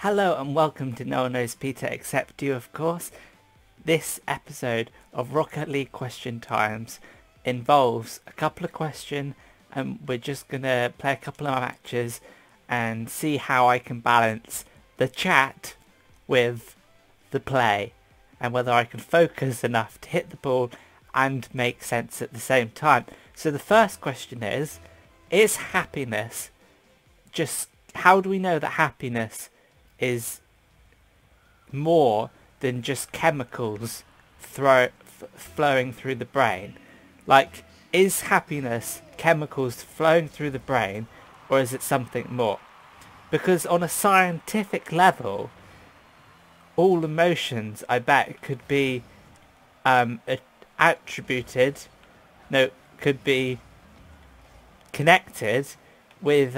Hello and welcome to No One Knows Peter Except You, of course. This episode of Rocket League Question Times involves a couple of questions, and we're just going to play a couple of matches and see how I can balance the chat with the play and whether I can focus enough to hit the ball and make sense at the same time. So the first question is happiness just... how do we know that happiness is more than just chemicals flowing through the brain? Like, is happiness chemicals flowing through the brain, or is it something more? Because on a scientific level, all emotions, I bet, could be could be connected with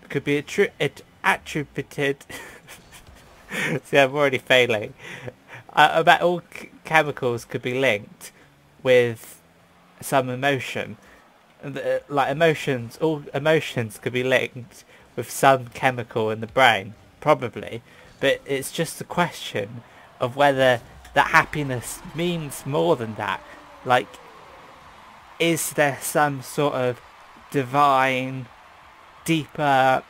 could be attributed. See, I'm already failing. I bet all chemicals could be linked with some emotion. Like emotions, all emotions could be linked with some chemical in the brain, probably. But it's just a question of whether that happiness means more than that. Like, is there some sort of divine, deeper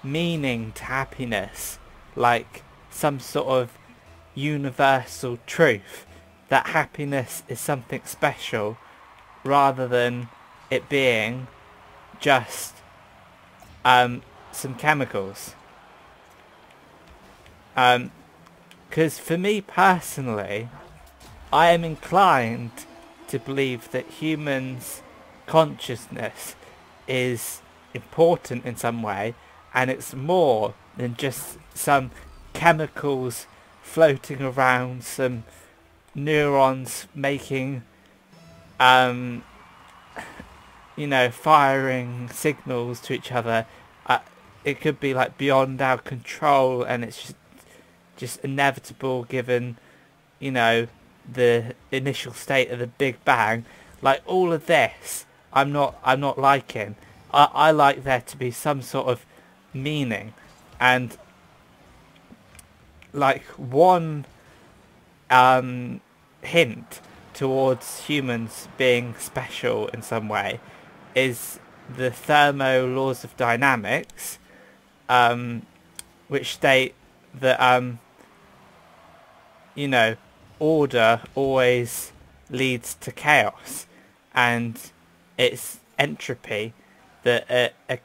meaning to happiness, like some sort of universal truth that happiness is something special rather than it being just some chemicals? Because for me personally, I am inclined to believe that humans' consciousness is important in some way, and it's more than just some chemicals floating around, some neurons making firing signals to each other. It could be like beyond our control, and it's just inevitable given the initial state of the Big Bang. Like, all of this I'm not liking. I like there to be some sort of meaning, and like one hint towards humans being special in some way is the thermo laws of dynamics, which state that order always leads to chaos, and it's entropy that a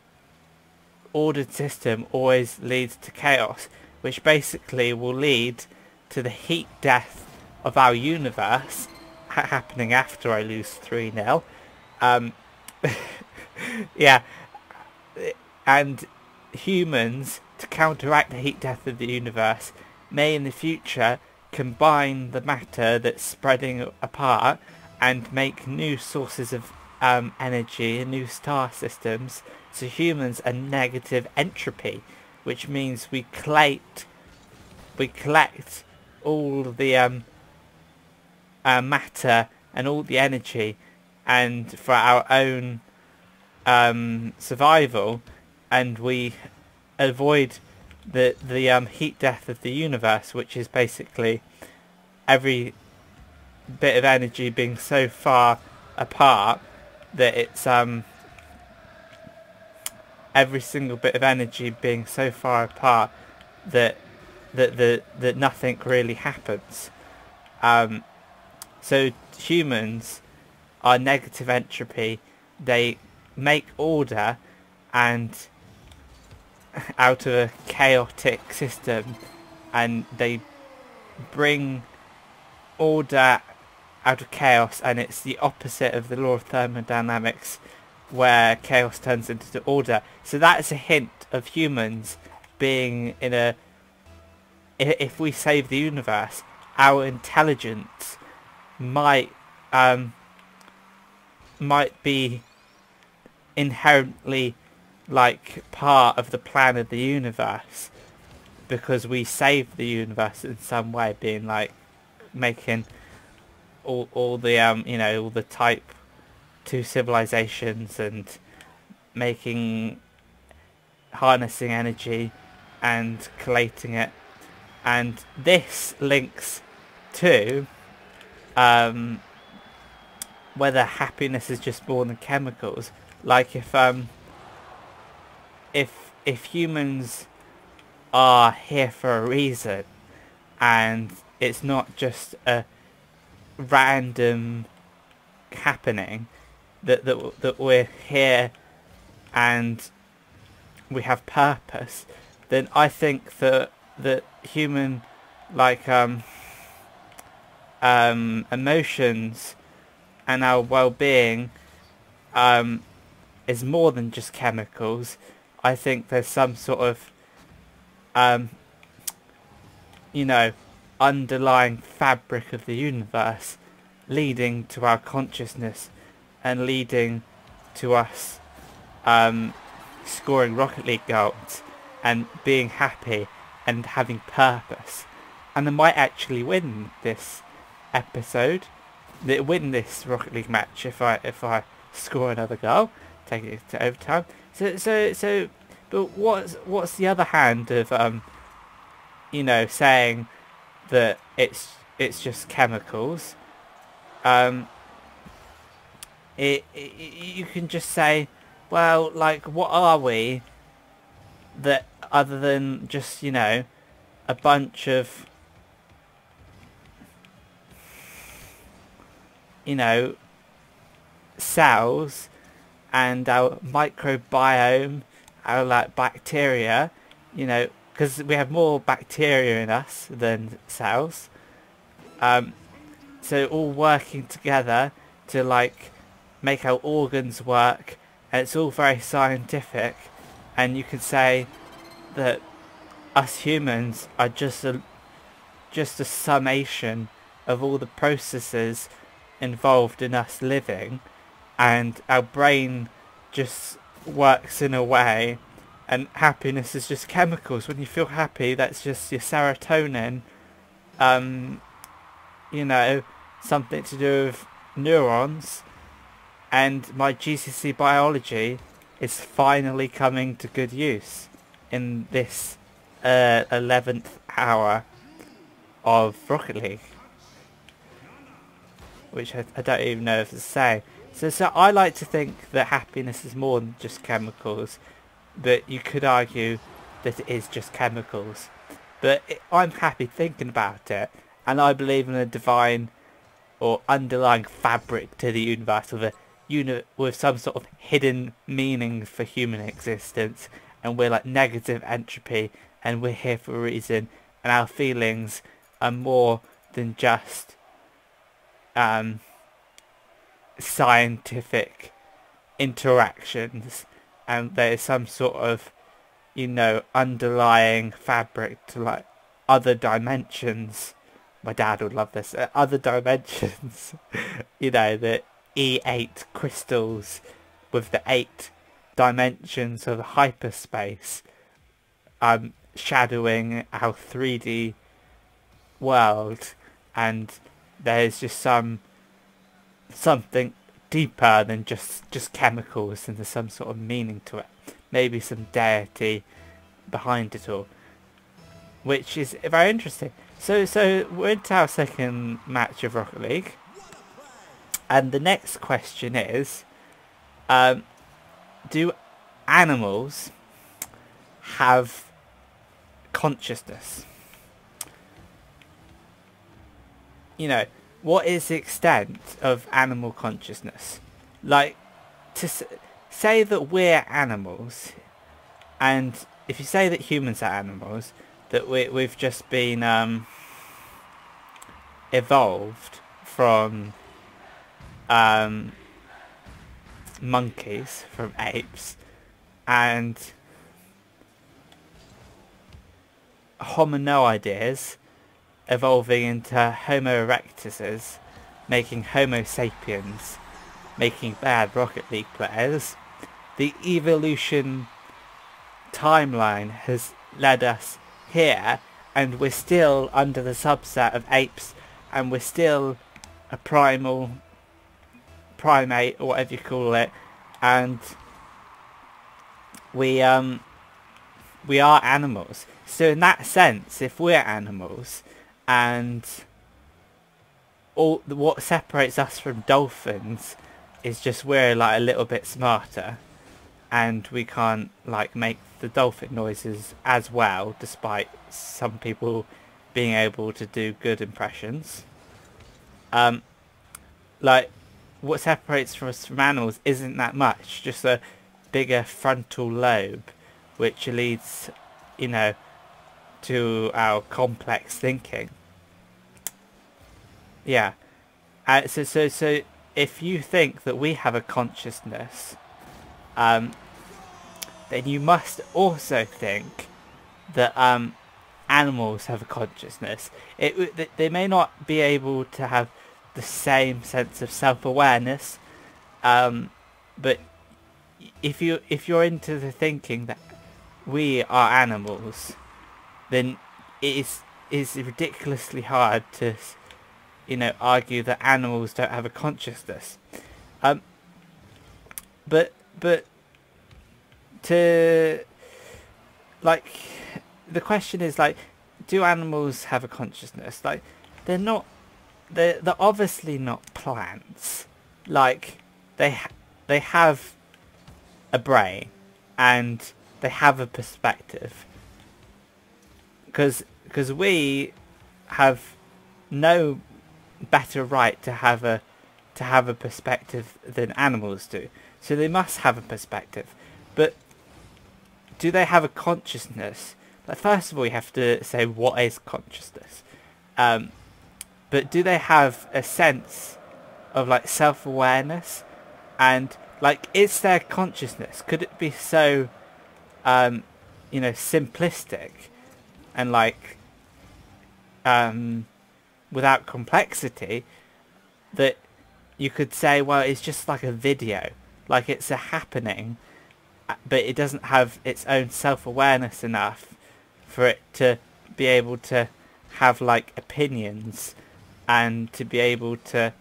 ordered system always leads to chaos, which basically will lead to the heat death of our universe happening after I lose 3-0. Yeah, and humans, to counteract the heat death of the universe, may in the future combine the matter that's spreading apart and make new sources of energy and new star systems. So humans are negative entropy, which means we collect all the matter and all the energy, and for our own survival, and we avoid the heat death of the universe, which is basically every bit of energy being so far apart that it's every single bit of energy being so far apart that nothing really happens. So humans are negative entropy. They make order, and out of a chaotic system, and they bring order out of chaos, and it's the opposite of the law of thermodynamics, where chaos turns into order. So that is a hint of humans being in a... if we save the universe, our intelligence might be inherently like part of the plan of the universe, because we saved the universe in some way, being like making all the all the type 2 civilizations, and making harnessing energy and collating it. And this links to whether happiness is just more than chemicals. Like if humans are here for a reason, and it's not just a random happening, that we're here and we have purpose, then I think that human emotions and our well-being is more than just chemicals. I think there's some sort of underlying fabric of the universe leading to our consciousness and leading to us scoring Rocket League goals and being happy and having purpose. And I might actually win this episode, win this Rocket League match if I score another goal, take it to overtime. So but what's the other hand of saying that it's just chemicals? You can just say, well, like, what are we that other than just a bunch of cells and our microbiome, our bacteria, because we have more bacteria in us than cells, so all working together to make our organs work, and it's all very scientific. And you could say that us humans are just a summation of all the processes involved in us living, and our brain just works in a way, and happiness is just chemicals. When you feel happy, that's just your serotonin, something to do with neurons. And my GCSE biology is finally coming to good use in this 11th hour of Rocket League, which I don't even know if to say. So I like to think that happiness is more than just chemicals, but you could argue that it is just chemicals. But I'm happy thinking about it, and I believe in a divine or underlying fabric to the universe with some sort of hidden meaning for human existence, and we're like negative entropy, and we're here for a reason, and our feelings are more than just scientific interactions, and there's some sort of underlying fabric to other dimensions. My dad would love this. Other dimensions, the E8 crystals with the 8 dimensions of hyperspace shadowing our 3D world, and there's just something deeper than just chemicals, and there's some sort of meaning to it, maybe some deity behind it all, which is very interesting. So we're into our second match of Rocket League. And the next question is, do animals have consciousness? What is the extent of animal consciousness? Like, to say that we're animals, and if you say that humans are animals, that we've just been evolved from monkeys, from apes, and hominoids evolving into Homo erectuses, making Homo sapiens, making bad Rocket League players. The evolution timeline has led us here, and we're still under the subset of apes, and we're still a primate, or whatever you call it, and we we are animals. So in that sense, if we're animals, and what separates us from dolphins is just we're like a little bit smarter, and we can't like make the dolphin noises as well, despite some people being able to do good impressions. Like, what separates us from animals isn't that much, just a bigger frontal lobe, which leads, to our complex thinking. Yeah. So if you think that we have a consciousness, then you must also think that animals have a consciousness. They may not be able to have the same sense of self-awareness, but if you're into the thinking that we are animals, then it is ridiculously hard to argue that animals don't have a consciousness. But to like, the question is like, do animals have a consciousness? Like, they're obviously not plants. Like, they have a brain and they have a perspective. Because we have no better right to have a perspective than animals do. So they must have a perspective. But do they have a consciousness? Like, first of all, you have to say, what is consciousness? But do they have a sense of like self-awareness? And like, is their consciousness, could it be so simplistic and like without complexity, that you could say, well, it's just like a video, like it's a happening, but it doesn't have its own self-awareness enough for it to be able to have like opinions and to be able to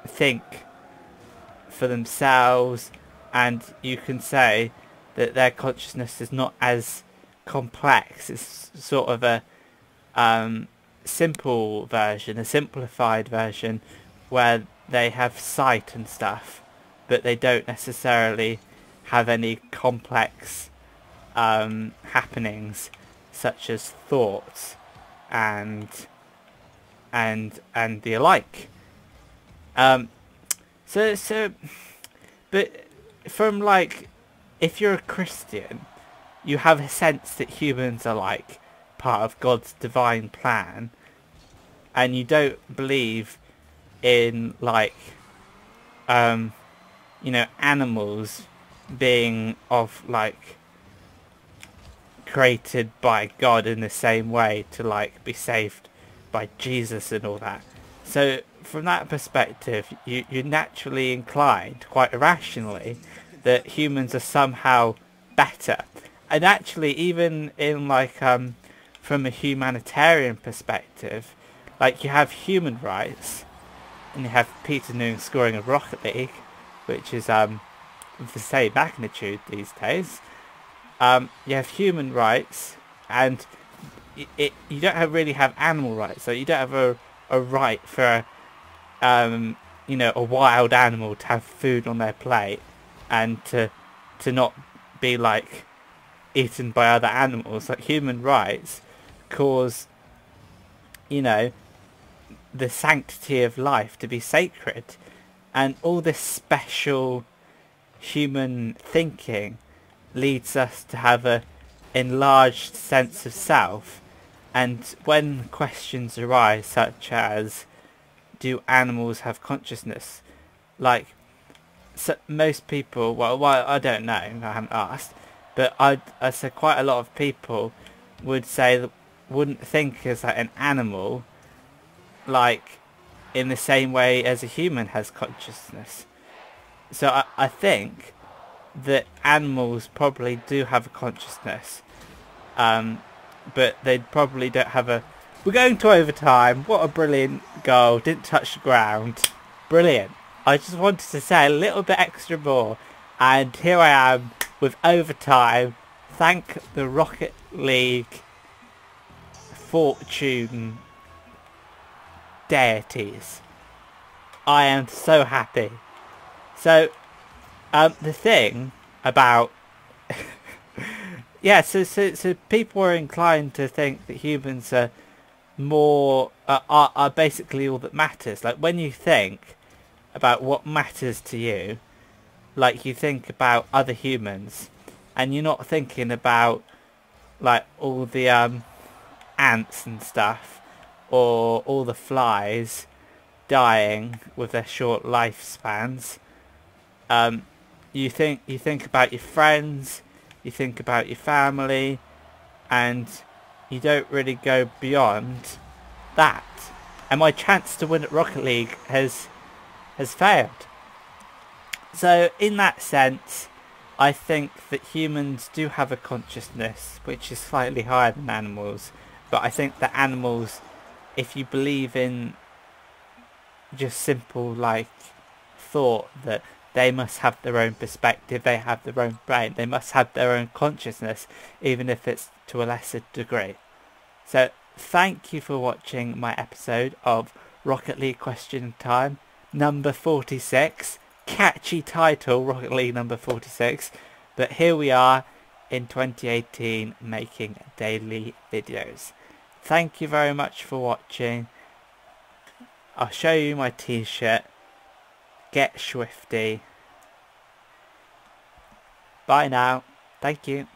think for themselves. And you can say that their consciousness is not as complex. It's sort of a simple version, a simplified version, where they have sight and stuff, but they don't necessarily have any complex happenings such as thoughts and the alike. But from like, if you're a Christian, you have a sense that humans are like part of God's divine plan, and you don't believe in like animals being of like created by God in the same way to like be saved by Jesus and all that. So from that perspective, you're naturally inclined, quite irrationally, that humans are somehow better. And actually, even in like from a humanitarian perspective, like, you have human rights, and you have Peter Noone scoring a Rocket League, which is of the same magnitude these days. You have human rights, and you don't really have animal rights. So you don't have a right for a wild animal to have food on their plate and to not be like eaten by other animals. Like, human rights cause the sanctity of life to be sacred, and all this special human thinking leads us to have a enlarged sense of self. And when questions arise such as, do animals have consciousness, like, so most people, well I don't know, I haven't asked, but I said quite a lot of people would say that wouldn't think as like an animal, like in the same way as a human has consciousness. So I think that animals probably do have a consciousness, but they probably don't have a... We're going to overtime. What a brilliant goal. Didn't touch the ground. Brilliant. I just wanted to say a little bit extra more. And here I am with overtime. Thank the Rocket League fortune deities. I am so happy. So, the thing about... yeah, so people are inclined to think that humans are are basically all that matters. Like, when you think about what matters to you, like, you think about other humans, and you're not thinking about, like, all the ants and stuff, or all the flies dying with their short lifespans. You think about your friends, you think about your family, and you don't really go beyond that. And my chance to win at Rocket League has failed. So in that sense, I think that humans do have a consciousness which is slightly higher than animals. But I think that animals, if you believe in just simple, like, thought that they must have their own perspective, they have their own brain, they must have their own consciousness, even if it's to a lesser degree. So thank you for watching my episode of Rocket League Question Time number 46. Catchy title, Rocket League number 46. But here we are in 2018 making daily videos. Thank you very much for watching. I'll show you my t-shirt. Get Swifty. Bye now. Thank you.